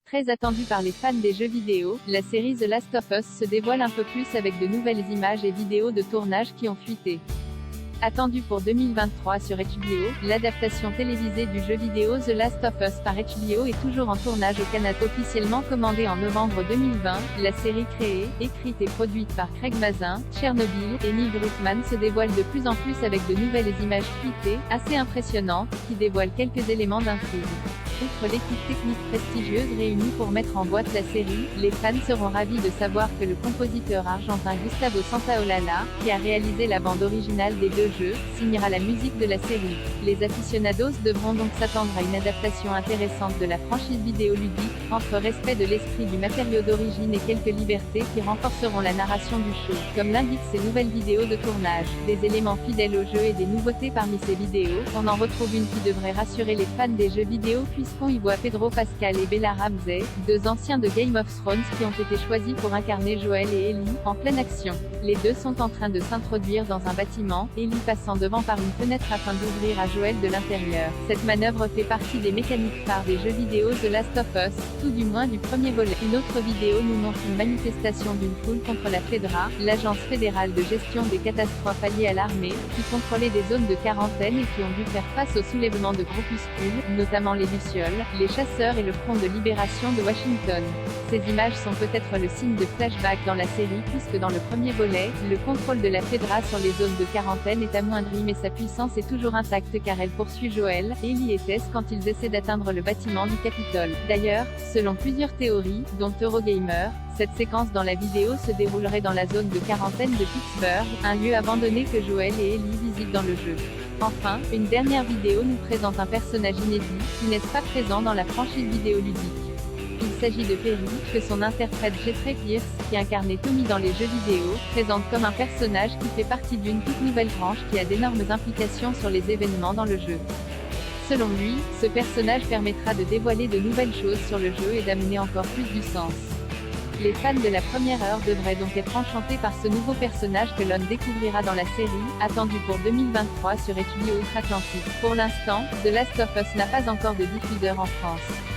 Très attendue par les fans des jeux vidéo, la série The Last of Us se dévoile un peu plus avec de nouvelles images et vidéos de tournage qui ont fuité. Attendue pour 2023 sur HBO, l'adaptation télévisée du jeu vidéo The Last of Us par HBO est toujours en tournage au Canada. Officiellement commandée en novembre 2020, la série créée, écrite et produite par Craig Mazin, Chernobyl et Neil Druckmann se dévoile de plus en plus avec de nouvelles images fuitées, assez impressionnantes, qui dévoilent quelques éléments d'intrigue. Outre l'équipe technique prestigieuse réunie pour mettre en boîte la série, les fans seront ravis de savoir que le compositeur argentin Gustavo Santaolalla, qui a réalisé la bande originale des deux jeux, signera la musique de la série. Les aficionados devront donc s'attendre à une adaptation intéressante de la franchise vidéoludique, entre respect de l'esprit du matériau d'origine et quelques libertés qui renforceront la narration du show. Comme l'indiquent ces nouvelles vidéos de tournage, des éléments fidèles au jeu et des nouveautés parmi ces vidéos, on en retrouve une qui devrait rassurer les fans des jeux vidéo puisqu'on y voit Pedro Pascal et Bella Ramsey, deux anciens de Game of Thrones qui ont été choisis pour incarner Joel et Ellie, en pleine action. Les deux sont en train de s'introduire dans un bâtiment, Ellie passant devant par une fenêtre afin d'ouvrir à Joel de l'intérieur. Cette manœuvre fait partie des mécaniques phares des jeux vidéo The Last of Us, tout du moins du premier volet. Une autre vidéo nous montre une manifestation d'une foule contre la FEDRA, l'agence fédérale de gestion des catastrophes alliée à l'armée, qui contrôlait des zones de quarantaine et qui ont dû faire face au soulèvement de groupuscules, notamment les Lucioles, les chasseurs et le Front de libération de Washington. Ces images sont peut-être le signe de flashback dans la série puisque dans le premier volet, le contrôle de la FEDRA sur les zones de quarantaine est amoindri mais sa puissance est toujours intacte car elle poursuit Joel, Ellie et Tess quand ils essaient d'atteindre le bâtiment du Capitole. D'ailleurs, selon plusieurs théories, dont Eurogamer, cette séquence dans la vidéo se déroulerait dans la zone de quarantaine de Pittsburgh, un lieu abandonné que Joel et Ellie visitent dans le jeu. Enfin, une dernière vidéo nous présente un personnage inédit, qui n'est pas présent dans la franchise vidéoludique. Il s'agit de Perry, que son interprète Jeffrey Pierce, qui incarnait Tommy dans les jeux vidéo, présente comme un personnage qui fait partie d'une toute nouvelle branche qui a d'énormes implications sur les événements dans le jeu. Selon lui, ce personnage permettra de dévoiler de nouvelles choses sur le jeu et d'amener encore plus du sens. Les fans de la première heure devraient donc être enchantés par ce nouveau personnage que l'on découvrira dans la série, attendue pour 2023 sur HBO Outre-Atlantique. Pour l'instant, The Last of Us n'a pas encore de diffuseur en France.